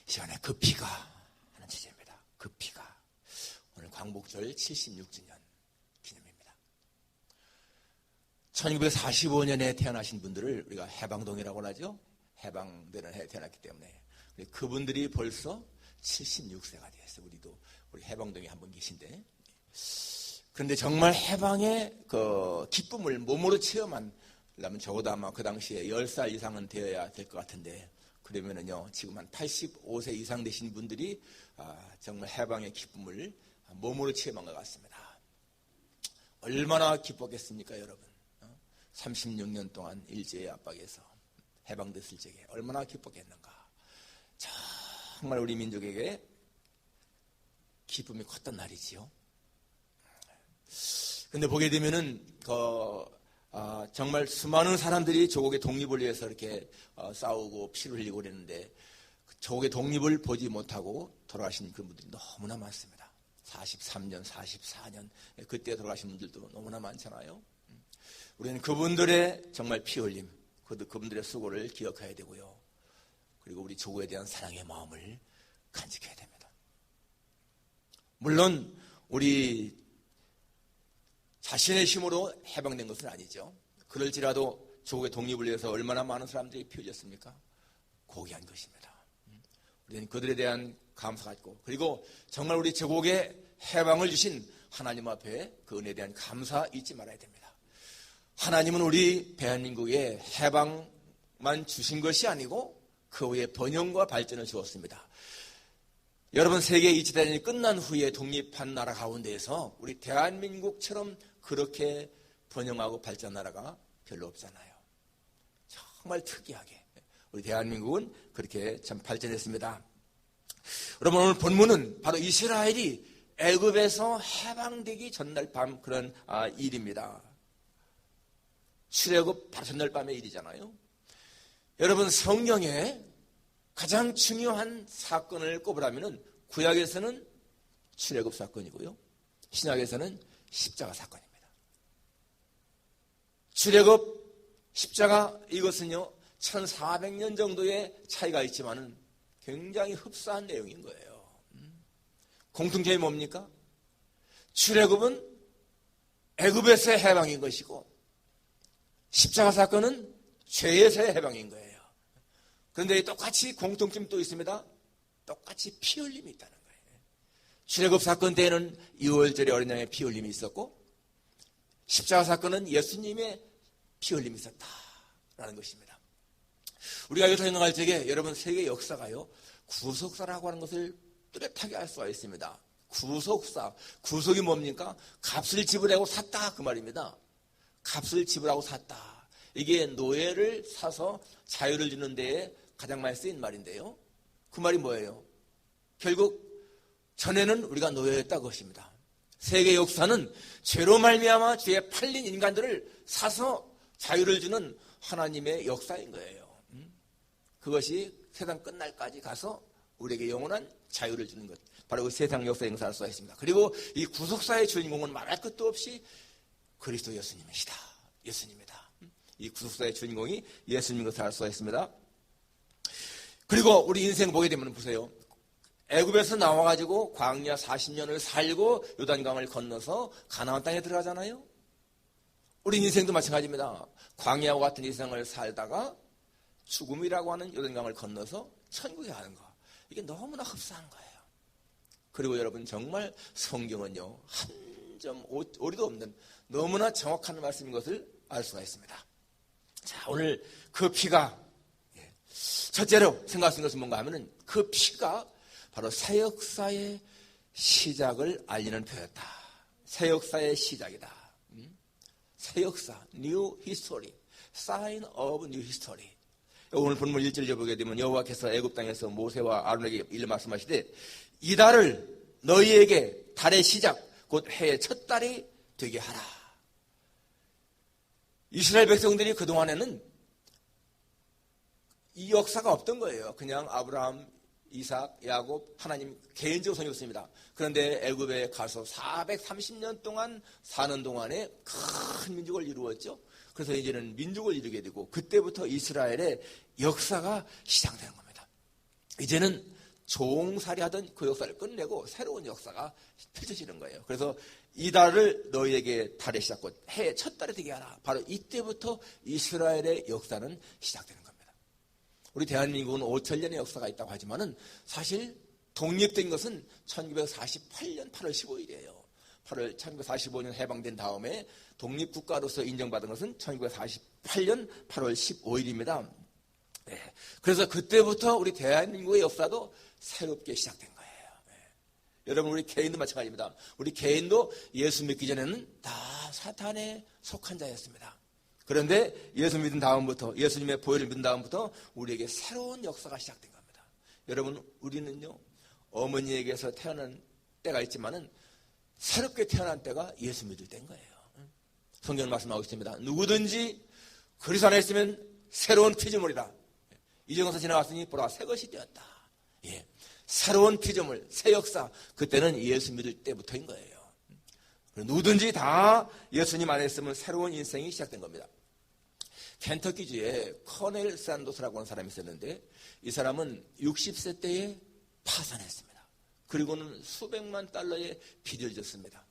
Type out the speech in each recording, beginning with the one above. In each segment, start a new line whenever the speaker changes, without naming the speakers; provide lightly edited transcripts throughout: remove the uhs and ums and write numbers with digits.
시간에 그 피가 하는 주제입니다. 그 피가. 오늘 광복절 76주년 기념입니다. 1945년에 태어나신 분들을 우리가 해방동이라고 하죠. 해방되는 해에 태어났기 때문에 그분들이 벌써 76세가 되었어요. 우리 해방동에 한 분 계신데, 그런데 정말 해방의 그 기쁨을 몸으로 체험하려면 적어도 아마 그 당시에 10살 이상은 되어야 될 것 같은데, 그러면은요 지금 한 85세 이상 되신 분들이 정말 해방의 기쁨을 몸으로 체험한 것 같습니다. 얼마나 기뻤겠습니까, 여러분? 36년 동안 일제의 압박에서 해방됐을 적에 얼마나 기뻤겠는가. 정말 우리 민족에게 기쁨이 컸던 날이지요. 근데 보게 되면은 정말 수많은 사람들이 조국의 독립을 위해서 이렇게 싸우고 피를 흘리고 그랬는데, 조국의 독립을 보지 못하고 돌아가신 그런 분들이 너무나 많습니다. 43년, 44년 그때 돌아가신 분들도 너무나 많잖아요. 우리는 그분들의 정말 피 흘림, 그분들의 수고를 기억해야 되고요. 그리고 우리 조국에 대한 사랑의 마음을 간직해야 됩니다. 물론 우리 자신의 힘으로 해방된 것은 아니죠. 그럴지라도 조국의 독립을 위해서 얼마나 많은 사람들이 피 흘렸습니까? 고귀한 것입니다. 우리는 그들에 대한 감사가 있고, 그리고 정말 우리 제국의 해방을 주신 하나님 앞에 그 은혜에 대한 감사 잊지 말아야 됩니다. 하나님은 우리 대한민국에 해방만 주신 것이 아니고 그 후에 번영과 발전을 주었습니다. 여러분, 세계 2차 대전이 끝난 후에 독립한 나라 가운데에서 우리 대한민국처럼 그렇게 번영하고 발전한 나라가 별로 없잖아요. 정말 특이하게 우리 대한민국은 그렇게 참 발전했습니다. 여러분, 오늘 본문은 바로 이스라엘이 애굽에서 해방되기 전날 밤 그런 일입니다. 출애굽 바로 전날 밤의 일이잖아요. 여러분, 성경에 가장 중요한 사건을 꼽으라면 구약에서는 출애굽 사건이고요, 신약에서는 십자가 사건입니다. 출애굽, 십자가, 이것은요 1400년 정도의 차이가 있지만은 굉장히 흡사한 내용인 거예요. 공통점이 뭡니까? 출애굽은 애굽에서의 해방인 것이고, 십자가 사건은 죄에서의 해방인 거예요. 그런데 똑같이 공통점이 또 있습니다. 똑같이 피 흘림이 있다는 거예요. 출애굽 사건 때에는 6월절에 어린 양의 피 흘림이 있었고, 십자가 사건은 예수님의 피 흘림이 있었다라는 것입니다. 우리가 이것을 생각할 적에 여러분, 세계 역사가요 구속사라고 하는 것을 뚜렷하게 알 수가 있습니다. 구속사, 구속이 뭡니까? 값을 지불하고 샀다, 그 말입니다. 값을 지불하고 샀다. 이게 노예를 사서 자유를 주는 데에 가장 많이 쓰인 말인데요, 그 말이 뭐예요? 결국 전에는 우리가 노예였다, 그것입니다. 세계 역사는 죄로 말미암아 죄에 팔린 인간들을 사서 자유를 주는 하나님의 역사인 거예요. 그것이 세상 끝날까지 가서 우리에게 영원한 자유를 주는 것, 바로 그 세상 역사의 행사할 수가 있습니다. 그리고 이 구속사의 주인공은 말할 것도 없이 그리스도 예수님이시다, 예수님이다. 이 구속사의 주인공이 예수님인 것을 알 수가 있습니다. 그리고 우리 인생 보게 되면 보세요. 애굽에서 나와가지고 광야 40년을 살고 요단강을 건너서 가나안 땅에 들어가잖아요. 우리 인생도 마찬가지입니다. 광야와 같은 인생을 살다가 죽음이라고 하는 요단강을 건너서 천국에 가는 거, 이게 너무나 흡사한 거예요. 그리고 여러분, 정말 성경은요 한 점 오리도 없는 너무나 정확한 말씀인 것을 알 수가 있습니다. 자, 오늘 그 피가, 첫째로 생각할 수 있는 것은 뭔가 하면은 그 피가 바로 새 역사의 시작을 알리는 표였다. 새 역사의 시작이다. 새 역사, new history, sign of new history. 오늘 본문 1절 보게 되면 여호와께서 애굽 땅에서 모세와 아론에게 이르 말씀하시되, 이 달을 너희에게 달의 시작, 곧 해의 첫 달이 되게 하라. 이스라엘 백성들이 그동안에는 이 역사가 없던 거예요. 그냥 아브라함, 이삭, 야곱, 하나님 개인적으로 섬겼습니다. 그런데 애굽에 가서 430년 동안 사는 동안에 큰 민족을 이루었죠. 그래서 이제는 민족을 이루게 되고, 그때부터 이스라엘의 역사가 시작되는 겁니다. 이제는 종살이 하던 그 역사를 끝내고 새로운 역사가 펼쳐지는 거예요. 그래서 이달을 너희에게 달의 시작과 해의 첫 달이 되게 하라. 바로 이때부터 이스라엘의 역사는 시작되는 겁니다. 우리 대한민국은 5천년의 역사가 있다고 하지만은 사실 독립된 것은 1948년 8월 15일이에요. 1945년 해방된 다음에 독립국가로서 인정받은 것은 1948년 8월 15일입니다. 네. 그래서 그때부터 우리 대한민국의 역사도 새롭게 시작된 거예요. 네. 여러분, 우리 개인도 마찬가지입니다. 우리 개인도 예수 믿기 전에는 다 사탄에 속한 자였습니다. 그런데 예수 믿은 다음부터, 예수님의 보혈을 믿은 다음부터 우리에게 새로운 역사가 시작된 겁니다. 여러분, 우리는요, 어머니에게서 태어난 때가 있지만은 새롭게 태어난 때가 예수 믿을 때인 거예요. 성경은 말씀하고 있습니다. 누구든지 그리스도 안에 있으면 새로운 피조물이라. 이전 것은 지나갔으니 보라 새 것이 되었다. 예. 새로운 피조물, 새 역사. 그때는 예수 믿을 때부터인 거예요. 누구든지 다 예수님 안에 있으면 새로운 인생이 시작된 겁니다. 켄터키주에 커넬 산도스라고 하는 사람이 있었는데 이 사람은 60세 때에 파산했습니다. 그리고는 수백만 달러의 빚을 졌습니다.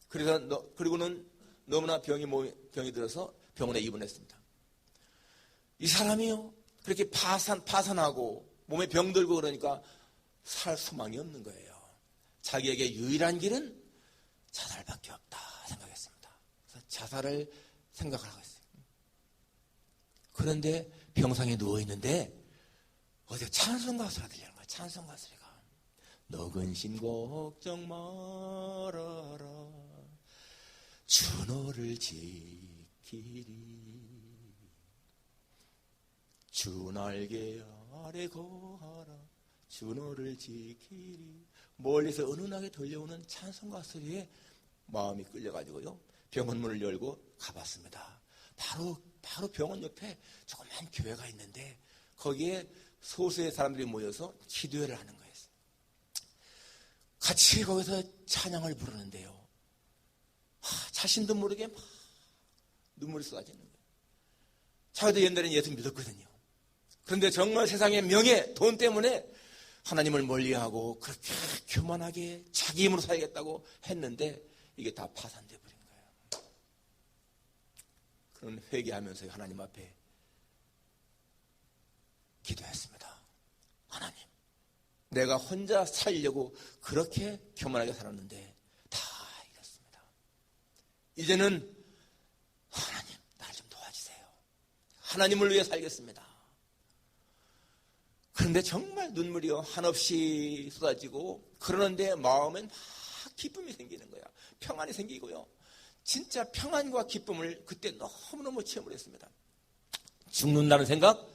그리고는 너무나 병이 들어서 병원에 입원했습니다. 이 사람이요, 그렇게 파산하고 몸에 병들고 그러니까 살 소망이 없는 거예요. 자기에게 유일한 길은 자살밖에 없다 생각했습니다. 그래서 자살을 생각을 하고 있어요. 그런데 병상에 누워있는데 어디서 찬송 가수가 들리는 거예요. 찬송 가수가. 너 근심 걱정 말아라 주 너를 지키리 주 날개 아래 거하라 주 너를 지키리. 멀리서 은은하게 들려오는 찬송가 소리에 마음이 끌려가지고요, 병원 문을 열고 가봤습니다. 바로 병원 옆에 조그만 교회가 있는데 거기에 소수의 사람들이 모여서 기도회를 하는 거예요. 같이 거기서 찬양을 부르는데요, 자신도 모르게 막 눈물이 쏟아지는 거예요. 자기도 옛날엔 예수 믿었거든요. 그런데 정말 세상의 명예, 돈 때문에 하나님을 멀리하고 그렇게 교만하게 자기 힘으로 살겠다고 했는데 이게 다 파산돼 버린 거예요. 그런 회개하면서 하나님 앞에 기도했습니다. 하나님, 내가 혼자 살려고 그렇게 교만하게 살았는데 다 이렇습니다. 이제는 하나님, 나를 좀 도와주세요. 하나님을 위해 살겠습니다. 그런데 정말 눈물이요, 한없이 쏟아지고 그러는데 마음엔 막 기쁨이 생기는 거야. 평안이 생기고요. 진짜 평안과 기쁨을 그때 너무너무 체험을 했습니다. 죽는다는 생각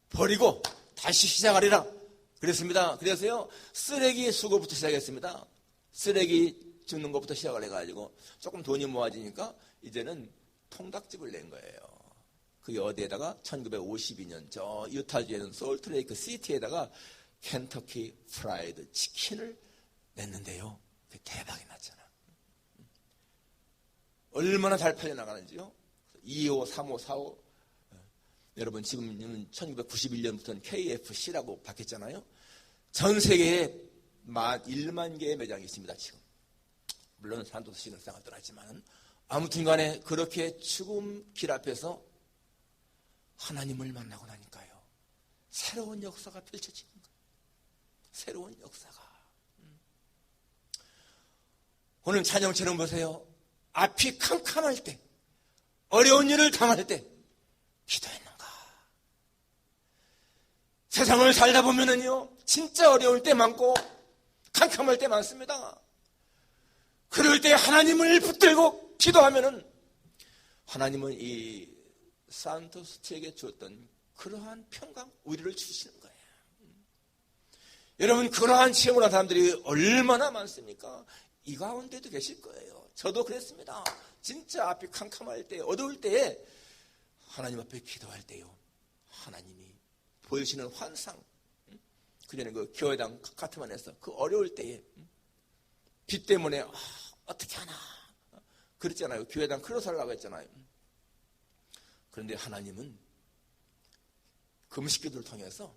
버리고 다시 시작하리라 그랬습니다. 그래서요, 쓰레기 수거부터 시작했습니다. 쓰레기 줍는 것부터 시작을 해가지고 조금 돈이 모아지니까 이제는 통닭집을 낸 거예요. 그게 어디에다가 1952년 저 유타주에 있는 솔트레이크 시티에다가 켄터키 프라이드 치킨을 냈는데요, 대박이 났잖아. 얼마나 잘 팔려나가는지요. 2호, 3호, 4호. 여러분, 지금은 1991년부터는 KFC라고 바뀌었잖아요. 전 세계에 1만 개의 매장이 있습니다, 지금. 물론 산도서 신흥상을 떠났지만 아무튼 간에 그렇게 죽음 길 앞에서 하나님을 만나고 나니까요, 새로운 역사가 펼쳐지는 거예요. 새로운 역사가. 오늘 찬양처럼 보세요. 앞이 캄캄할 때, 어려운 일을 당할 때 기도했는가? 세상을 살다 보면은요, 진짜 어려울 때 많고 캄캄할 때 많습니다. 그럴 때 하나님을 붙들고 기도하면은 하나님은 이 산토스에게 주었던 그러한 평강, 위로를 주시는 거예요. 여러분, 그러한 체험을 한 사람들이 얼마나 많습니까? 이 가운데도 계실 거예요. 저도 그랬습니다. 진짜 앞이 캄캄할 때, 어두울 때에 하나님 앞에 기도할 때요, 하나님이 보여주시는 환상, 그전에 그 교회당 카트만에서 그 어려울 때에 빚 때문에 어떻게 하나 그랬잖아요. 교회당 크로스 하려고 했잖아요. 그런데 하나님은 금식 기도를 통해서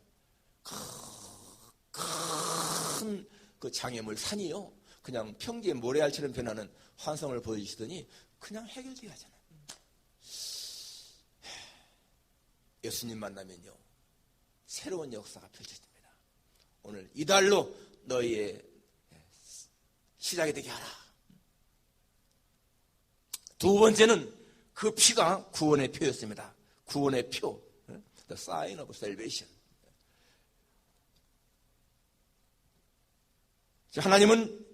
큰 그 장애물 산이요, 그냥 평지의 모래알처럼 변하는 환상을 보여주시더니 그냥 해결되게 하잖아요. 예수님 만나면요, 새로운 역사가 펼쳐집니다. 오늘 이달로 너희의 시작이 되게 하라. 두 번째는 그 피가 구원의 표였습니다. 구원의 표, The sign of salvation. 하나님은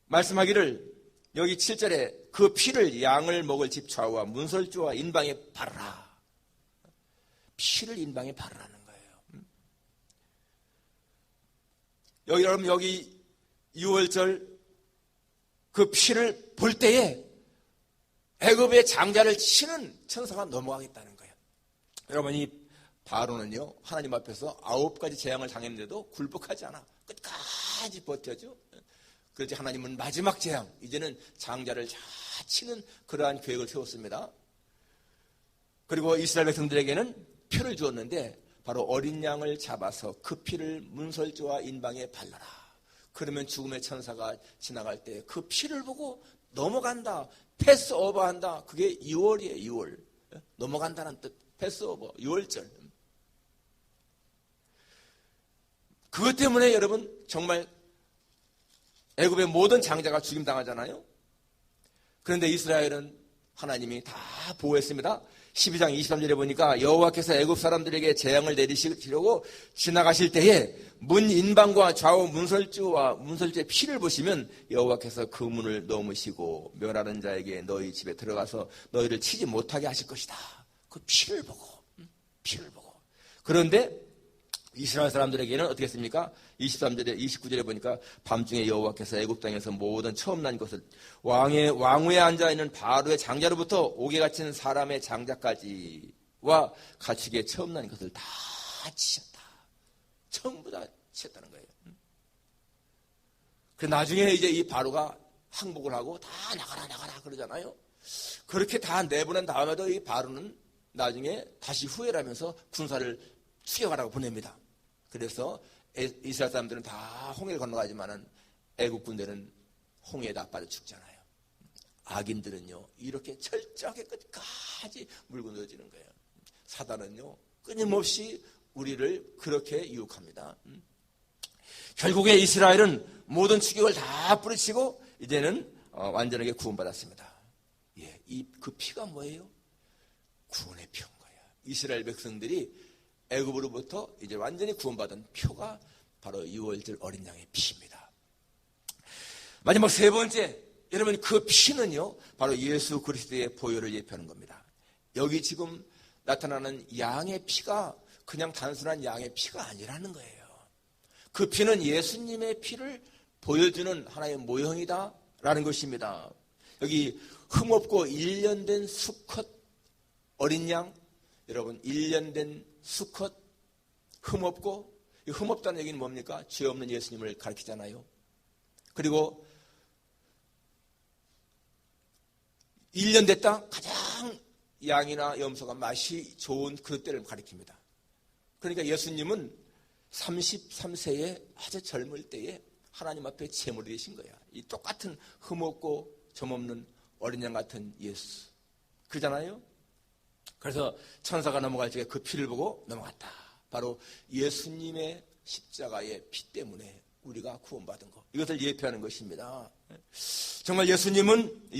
말씀하기를 여기 7절에 그 피를 양을 먹을 집 좌우와 문설주와 인방에 바르라. 피를 인방에 바르라는 거예요. 여기 여러분, 여기 6월절 그 피를 볼 때에 애굽의 장자를 치는 천사가 넘어가겠다는 거예요. 여러분, 이 바로는요, 하나님 앞에서 9가지 재앙을 당했는데도 굴복하지 않아. 끝까지 버텨줘. 그렇지, 하나님은 마지막 재앙, 이제는 장자를 다 치는 그러한 계획을 세웠습니다. 그리고 이스라엘 백성들에게는 표를 주었는데 바로 어린 양을 잡아서 그 피를 문설주와 인방에 발라라. 그러면 죽음의 천사가 지나갈 때 그 피를 보고 넘어간다, 패스오버한다. 그게 6월이에요. 6월. 넘어간다는 뜻, 패스오버, 6월절. 그것 때문에 여러분, 정말 애굽의 모든 장자가 죽임당하잖아요. 그런데 이스라엘은 하나님이 다 보호했습니다. 12장 23절에 보니까 여호와께서 애굽 사람들에게 재앙을 내리시려고 지나가실 때에 문 인방과 좌우 문설주의 피를 보시면 여호와께서 그 문을 넘으시고 멸하는 자에게 너희 집에 들어가서 너희를 치지 못하게 하실 것이다. 그 피를 보고. 그런데 이스라엘 사람들에게는 어떻게 했습니까? 23절에 29절에 보니까 밤중에 여호와께서 애굽 땅에서 모든 처음 난 것을 왕위에 앉아있는 바로의 장자로부터 옥에 갇힌 사람의 장자까지와 가축에 처음 난 것을 다 치셨다. 전부 다 치셨다는 거예요. 그 나중에 이제 이 바로가 항복을 하고 다 나가라 그러잖아요. 그렇게 다 내보낸 다음에도 이 바로는 나중에 다시 후회를 하면서 군사를 추격하라고 보냅니다. 그래서 이스라엘 사람들은 다 홍해를 건너가지만은 애국 군대는 홍해에 다 빠져 죽잖아요. 악인들은요, 이렇게 철저하게 끝까지 물고 늘어지는 거예요. 사단은요, 끊임없이 우리를 그렇게 유혹합니다. 결국에 이스라엘은 모든 추격을 다 뿌리치고 이제는 완전하게 구원받았습니다. 예, 그 피가 뭐예요? 구원의 표인 거예요. 이스라엘 백성들이 애굽으로부터 이제 완전히 구원받은 표가 바로 6월절 어린 양의 피입니다. 마지막 세 번째, 여러분, 그 피는요, 바로 예수 그리스도의 보혈을 예표하는 겁니다. 여기 지금 나타나는 양의 피가 그냥 단순한 양의 피가 아니라는 거예요. 그 피는 예수님의 피를 보여주는 하나의 모형이다라는 것입니다. 여기 흠없고 1년 된 수컷 어린 양, 여러분, 1년 된 수컷, 흠없고, 흠없다는 얘기는 뭡니까? 죄 없는 예수님을 가리키잖아요. 그리고 1년 됐다, 가장 양이나 염소가 맛이 좋은 그 때를 가리킵니다. 그러니까 예수님은 33세에 아주 젊을 때에 하나님 앞에 제물이 되신 거야. 이 똑같은 흠없고 점없는 어린 양 같은 예수. 그러잖아요? 그래서 천사가 넘어갈 적에 그 피를 보고 넘어갔다. 바로 예수님의 십자가의 피 때문에 우리가 구원받은 것. 이것을 예표하는 것입니다. 정말 예수님은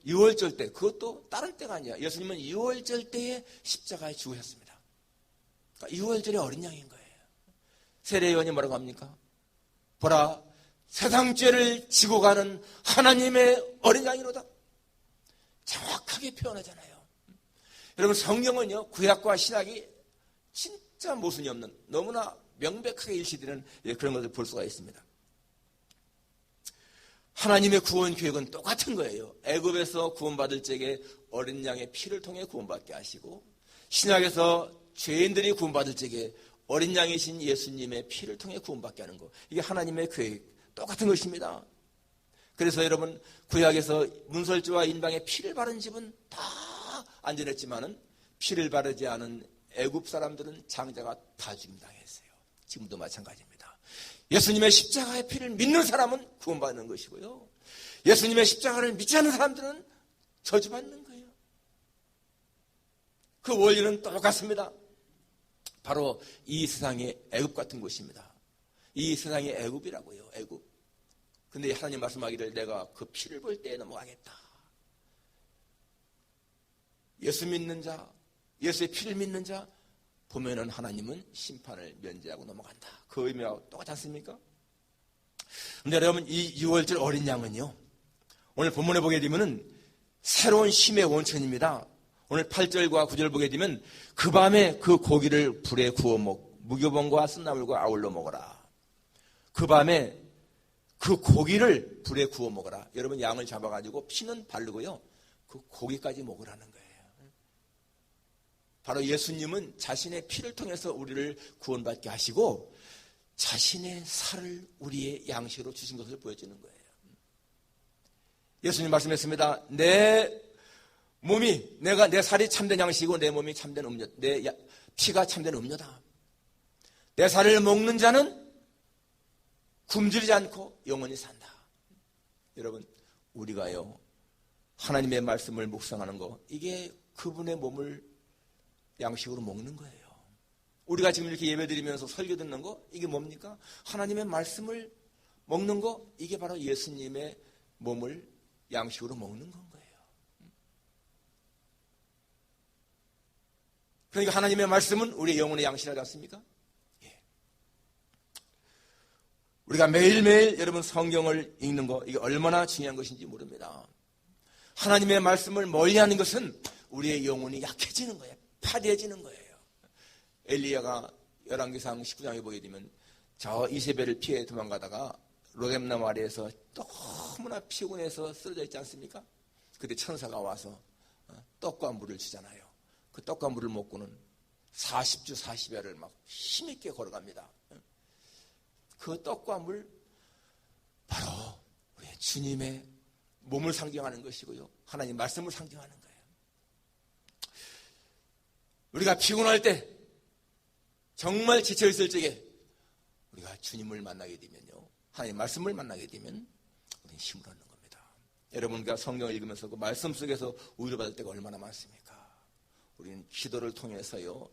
6월절 때, 그것도 다른 때가 아니야. 예수님은 6월절 때에 십자가에 죽으셨습니다. 그러니까 6월절의 어린 양인 거예요. 세례요한이 뭐라고 합니까? 보라, 세상 죄를 지고 가는 하나님의 어린 양이로다. 정확하게 표현하잖아요. 여러분, 성경은요, 구약과 신약이 진짜 모순이 없는, 너무나 명백하게 일치되는 그런 것을 볼 수가 있습니다. 하나님의 구원 계획은 똑같은 거예요. 애굽에서 구원받을 적에 어린 양의 피를 통해 구원받게 하시고, 신약에서 죄인들이 구원받을 적에 어린 양이신 예수님의 피를 통해 구원받게 하는 것. 이게 하나님의 계획, 똑같은 것입니다. 그래서 여러분, 구약에서 문설주와 인방에 피를 바른 집은 다 안전했지만은 피를 바르지 않은 애굽 사람들은 장자가 다 죽임당했어요. 지금도 마찬가지입니다. 예수님의 십자가의 피를 믿는 사람은 구원받는 것이고요. 예수님의 십자가를 믿지 않는 사람들은 저주받는 거예요. 그 원리는 똑같습니다. 바로 이 세상의 애굽 같은 것입니다. 이 세상의 애굽이라고요. 애굽. 근데 하나님 말씀하기를 내가 그 피를 볼 때에 넘어가겠다. 예수 믿는 자, 예수의 피를 믿는 자 보면은 하나님은 심판을 면제하고 넘어간다. 그 의미와 똑같지 않습니까? 근데 여러분 이 6월절 어린 양은요, 오늘 본문에 보게 되면은 새로운 쉼의 원천입니다. 오늘 8절과 9절 보게 되면 그 밤에 그 고기를 불에 구워 무교병과 쓴나물과 아울러 먹어라. 그 밤에 그 고기를 불에 구워 먹어라. 여러분 양을 잡아가지고 피는 바르고요, 그 고기까지 먹으라는 거예요. 바로 예수님은 자신의 피를 통해서 우리를 구원받게 하시고 자신의 살을 우리의 양식으로 주신 것을 보여주는 거예요. 예수님 말씀했습니다. 내 살이 참된 양식이고 내 몸이 참된 음료, 내 피가 참된 음료다. 내 살을 먹는 자는 굶주리지 않고 영원히 산다. 여러분, 우리가요, 하나님의 말씀을 묵상하는 거, 이게 그분의 몸을 양식으로 먹는 거예요. 우리가 지금 이렇게 예배드리면서 설교 듣는 거, 이게 뭡니까? 하나님의 말씀을 먹는 거, 이게 바로 예수님의 몸을 양식으로 먹는 건 거예요. 그러니까 하나님의 말씀은 우리의 영혼의 양식이라지 않습니까? 예. 우리가 매일매일 여러분 성경을 읽는 거, 이게 얼마나 중요한 것인지 모릅니다. 하나님의 말씀을 멀리하는 것은 우리의 영혼이 약해지는 거예요. 파리해지는 거예요. 엘리야가 열왕기상 19장에 보게 되면 저 이세벨을 피해 도망가다가 로뎀나무 아래에서 너무나 피곤해서 쓰러져 있지 않습니까? 그때 천사가 와서 떡과 물을 주잖아요. 그 떡과 물을 먹고는 40주 40야를 막 힘있게 걸어갑니다. 그 떡과 물, 바로 우리 주님의 몸을 상징하는 것이고요, 하나님 말씀을 상징하는 거예요. 우리가 피곤할 때, 정말 지쳐있을 적에 우리가 주님을 만나게 되면요, 하나님 말씀을 만나게 되면 우리는 힘을 얻는 겁니다. 여러분과 성경을 읽으면서 그 말씀 속에서 위로받을 때가 얼마나 많습니까? 우리는 기도를 통해서요,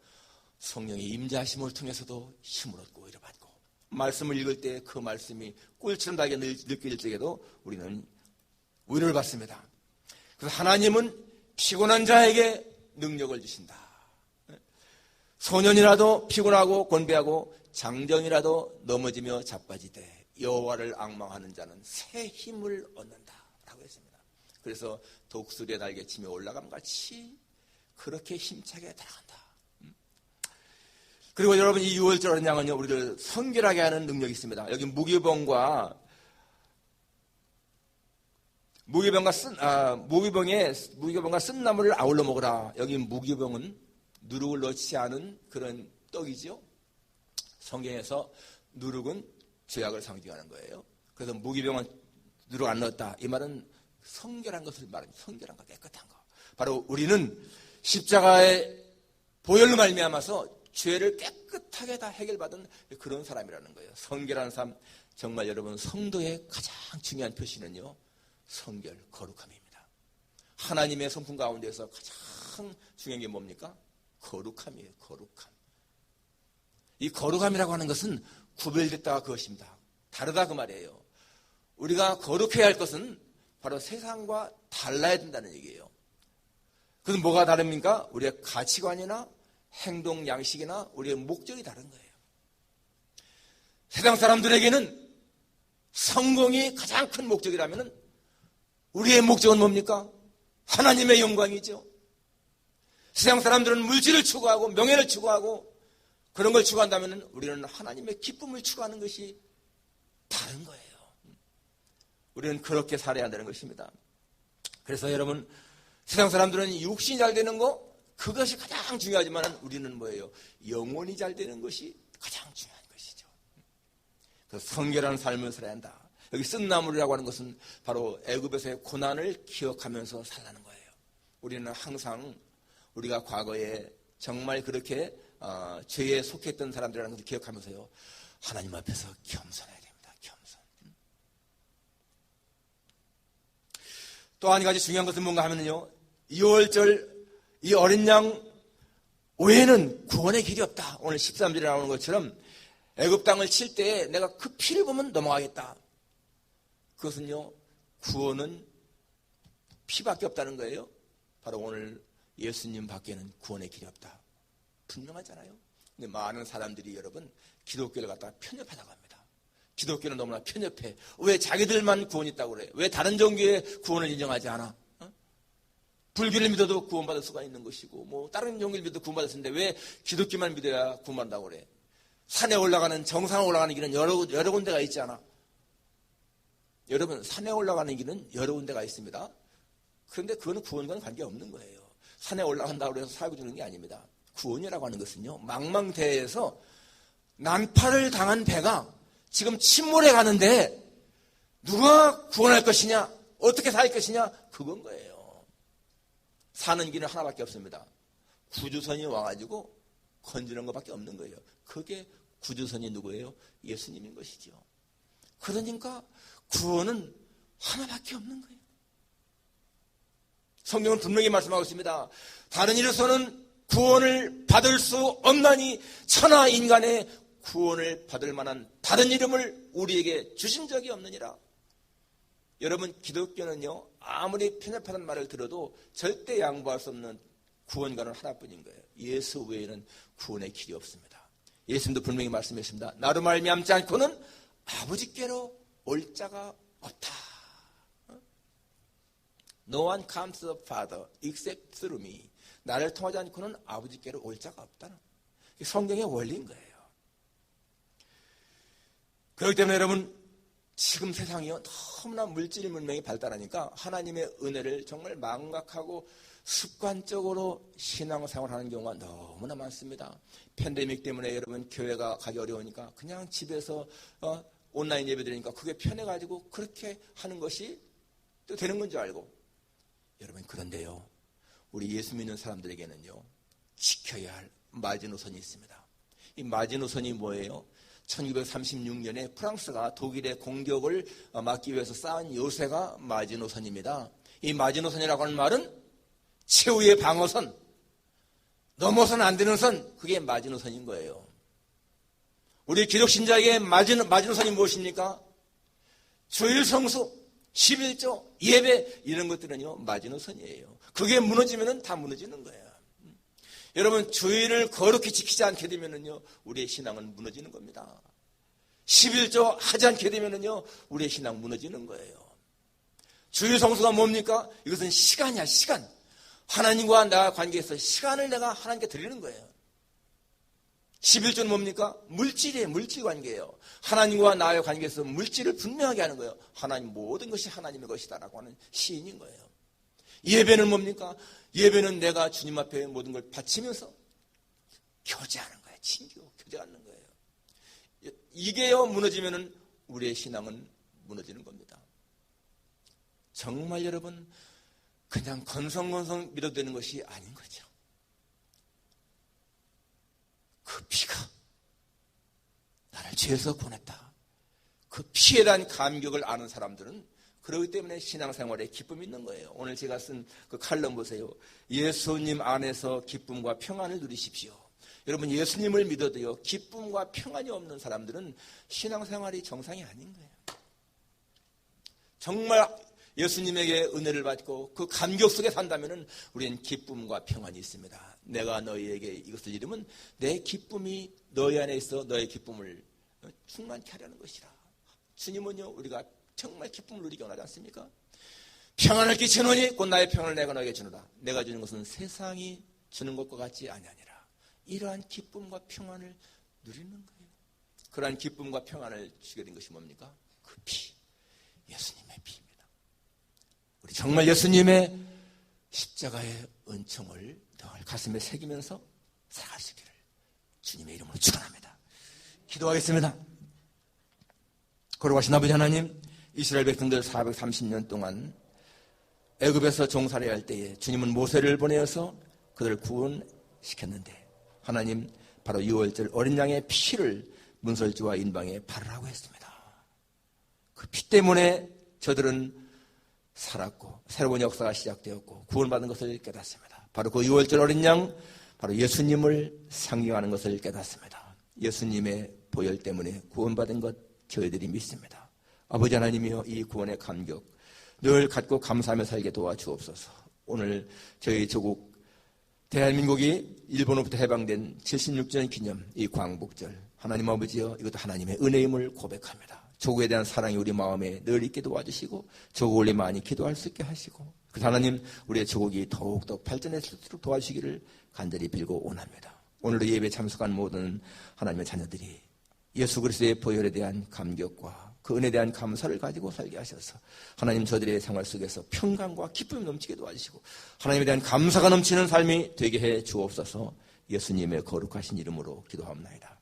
성령의 임재하심을 통해서도 힘을 얻고 위로받고, 말씀을 읽을 때 그 말씀이 꿀처럼 달게 느껴질 적에도 우리는 위로를 받습니다. 그래서 하나님은 피곤한 자에게 능력을 주신다. 소년이라도 피곤하고 곤배하고 장정이라도 넘어지며 자빠지되 여호와를 앙망하는 자는 새 힘을 얻는다라고 했습니다. 그래서 독수리의 날개치며 올라감 같이 그렇게 힘차게 달아간다. 그리고 여러분, 이 6월절 어린 양은요, 우리를 성결하게 하는 능력이 있습니다. 여기 무교병과 쓴나물을 아울러 먹으라. 여기 무교병은 누룩을 넣지 않은 그런 떡이죠. 성경에서 누룩은 죄악을 상징하는 거예요. 그래서 무교병은 누룩 안 넣었다. 이 말은 성결한 것을 말합니다. 성결한 거, 깨끗한 거. 바로 우리는 십자가의 보혈로 말미암아서 죄를 깨끗하게 다 해결받은 그런 사람이라는 거예요. 성결한 삶, 정말 여러분 성도의 가장 중요한 표시는요, 성결, 거룩함입니다. 하나님의 성품 가운데서 가장 중요한 게 뭡니까? 거룩함이에요. 거룩함. 이 거룩함이라고 하는 것은 구별됐다가 그것입니다. 다르다 그 말이에요. 우리가 거룩해야 할 것은 바로 세상과 달라야 된다는 얘기예요. 그것은 뭐가 다릅니까? 우리의 가치관이나 행동 양식이나 우리의 목적이 다른 거예요. 세상 사람들에게는 성공이 가장 큰 목적이라면 우리의 목적은 뭡니까? 하나님의 영광이죠. 세상 사람들은 물질을 추구하고 명예를 추구하고 그런 걸 추구한다면 우리는 하나님의 기쁨을 추구하는 것이 다른 거예요. 우리는 그렇게 살아야 한다는 것입니다. 그래서 여러분, 세상 사람들은 육신이 잘 되는 거, 그것이 가장 중요하지만 우리는 뭐예요? 영혼이 잘 되는 것이 가장 중요한 것이죠. 그래서 성결한 삶을 살아야 한다. 여기 쓴나물이라고 하는 것은 바로 애굽에서의 고난을 기억하면서 살라는 거예요. 우리는 항상 우리가 과거에 정말 그렇게 죄에 속했던 사람들이라는 것을 기억하면서요, 하나님 앞에서 겸손해야 됩니다. 겸손. 또 한 가지 중요한 것은 뭔가 하면요, 2월절 이 어린 양 외에는 구원의 길이 없다. 오늘 13절에 나오는 것처럼 애굽 땅을 칠 때에 내가 그 피를 보면 넘어가겠다. 그것은요, 구원은 피밖에 없다는 거예요. 바로 오늘 예수님 밖에는 구원의 길이 없다. 분명하잖아요. 근데 많은 사람들이 여러분 기독교를 갖다가 편협하다고 합니다. 기독교는 너무나 편협해. 왜 자기들만 구원이 있다고 그래? 왜 다른 종교의 구원을 인정하지 않아? 불교를 믿어도 구원받을 수가 있는 것이고, 뭐 다른 종교를 믿어도 구원받을 수 있는데 왜 기독교만 믿어야 구원받는다고 그래? 산에 올라가는, 정상에 올라가는 길은 여러 군데가 있지 않아? 여러분, 산에 올라가는 길은 여러 군데가 있습니다. 그런데 그거는 구원과는 관계없는 거예요. 산에 올라간다고 해서 살고 주는 게 아닙니다. 구원이라고 하는 것은요, 망망대해에서 난파를 당한 배가 지금 침몰해 가는데 누가 구원할 것이냐, 어떻게 살 것이냐, 그건 거예요. 사는 길은 하나밖에 없습니다. 구주선이 와가지고 건지는 것밖에 없는 거예요. 그게 구주선이 누구예요? 예수님인 것이죠. 그러니까 구원은 하나밖에 없는 거예요. 성경은 분명히 말씀하고 있습니다. 다른 이로서는 구원을 받을 수 없나니 천하 인간의 구원을 받을 만한 다른 이름을 우리에게 주신 적이 없느니라. 여러분, 기독교는요, 아무리 편협하다는 말을 들어도 절대 양보할 수 없는 구원가는 하나뿐인 거예요. 예수 외에는 구원의 길이 없습니다. 예수님도 분명히 말씀했습니다. 나로 말미암지 않고는 아버지께로 올 자가 없다. No one comes to the Father except through me. 나를 통하지 않고는 아버지께로 올 자가 없다는 성경의 원리인 거예요. 그렇기 때문에 여러분, 지금 세상이요, 너무나 물질 문명이 발달하니까 하나님의 은혜를 정말 망각하고 습관적으로 신앙생활하는 경우가 너무나 많습니다. 팬데믹 때문에 여러분 교회가 가기 어려우니까 그냥 집에서 온라인 예배 드리니까 그게 편해가지고 그렇게 하는 것이 또 되는 건 줄 알고. 여러분, 그런데요, 우리 예수 믿는 사람들에게는요, 지켜야 할 마지노선이 있습니다. 이 마지노선이 뭐예요? 1936년에 프랑스가 독일의 공격을 막기 위해서 쌓은 요새가 마지노선입니다. 이 마지노선이라고 하는 말은 최후의 방어선, 넘어서는 안 되는 선, 그게 마지노선인 거예요. 우리 기독신자에게 마지노선이 무엇입니까? 주일 성수, 11조, 예배, 이런 것들은요, 마지노선이에요. 그게 무너지면 다 무너지는 거예요. 여러분, 주일을 거룩히 지키지 않게 되면은요, 우리의 신앙은 무너지는 겁니다. 11조 하지 않게 되면은요, 우리의 신앙 무너지는 거예요. 주일 성수가 뭡니까? 이것은 시간이야, 시간. 하나님과 나 관계에서 시간을 내가 하나님께 드리는 거예요. 11조는 뭡니까? 물질이에요, 물질 관계예요. 하나님과 나의 관계에서 물질을 분명하게 하는 거예요. 하나님 모든 것이 하나님의 것이다라고 하는 시인인 거예요. 예배는 뭡니까? 예배는 내가 주님 앞에 모든 걸 바치면서 교제하는 거예요. 친교, 교제하는 거예요. 이게요, 무너지면은 우리의 신앙은 무너지는 겁니다. 정말 여러분, 그냥 건성건성 믿어도 되는 것이 아닌 거죠. 그 피가 나를 죄에서 구원했다. 그 피에 대한 감격을 아는 사람들은 그렇기 때문에 신앙생활에 기쁨이 있는 거예요. 오늘 제가 쓴 그 칼럼 보세요. 예수님 안에서 기쁨과 평안을 누리십시오. 여러분, 예수님을 믿어도요, 기쁨과 평안이 없는 사람들은 신앙생활이 정상이 아닌 거예요. 정말 예수님에게 은혜를 받고 그 감격 속에 산다면 우리는 기쁨과 평안이 있습니다. 내가 너희에게 이것을 이루면 내 기쁨이 너희 안에 있어 너의 기쁨을 충만케 하려는 것이라. 주님은요, 우리가 정말 기쁨을 누리기 원하지 않습니까? 평안을 끼치노니 곧 나의 평안을 내가 너에게 주노라. 내가 주는 것은 세상이 주는 것과 같지 아니하니라. 이러한 기쁨과 평안을 누리는 거예요. 그러한 기쁨과 평안을 주게 된 것이 뭡니까? 그 피, 예수님의 피입니다. 우리 정말 예수님의 십자가의 은총을 늘 가슴에 새기면서 살아갈 수 있기를 주님의 이름으로 축원합니다. 기도하겠습니다. 거룩하신 아버지 하나님, 이스라엘 백성들 430년 동안 애굽에서 종살이 할 때에 주님은 모세를 보내어서 그들을 구원시켰는데, 하나님, 바로 6월절 어린 양의 피를 문설주와 인방에 발을 하고 했습니다. 그 피 때문에 저들은 살았고 새로운 역사가 시작되었고 구원받은 것을 깨닫습니다. 바로 그 유월절 어린 양, 바로 예수님을 상징하는 것을 깨닫습니다. 예수님의 보혈 때문에 구원받은 것 저희들이 믿습니다. 아버지 하나님이여, 이 구원의 감격 늘 갖고 감사하며 살게 도와주옵소서. 오늘 저희 조국 대한민국이 일본으로부터 해방된 76주년 기념 이 광복절, 하나님 아버지여, 이것도 하나님의 은혜임을 고백합니다. 조국에 대한 사랑이 우리 마음에 늘 있게 도와주시고 조국을 우리 많이 기도할 수 있게 하시고, 그 하나님 우리의 조국이 더욱더 발전했을 수 있도록 도와주시기를 간절히 빌고 원합니다. 오늘도 예배에 참석한 모든 하나님의 자녀들이 예수 그리스도의 보혈에 대한 감격과 그 은혜에 대한 감사를 가지고 살게 하셔서 하나님 저들의 생활 속에서 평강과 기쁨이 넘치게 도와주시고 하나님에 대한 감사가 넘치는 삶이 되게 해 주옵소서. 예수님의 거룩하신 이름으로 기도합니다.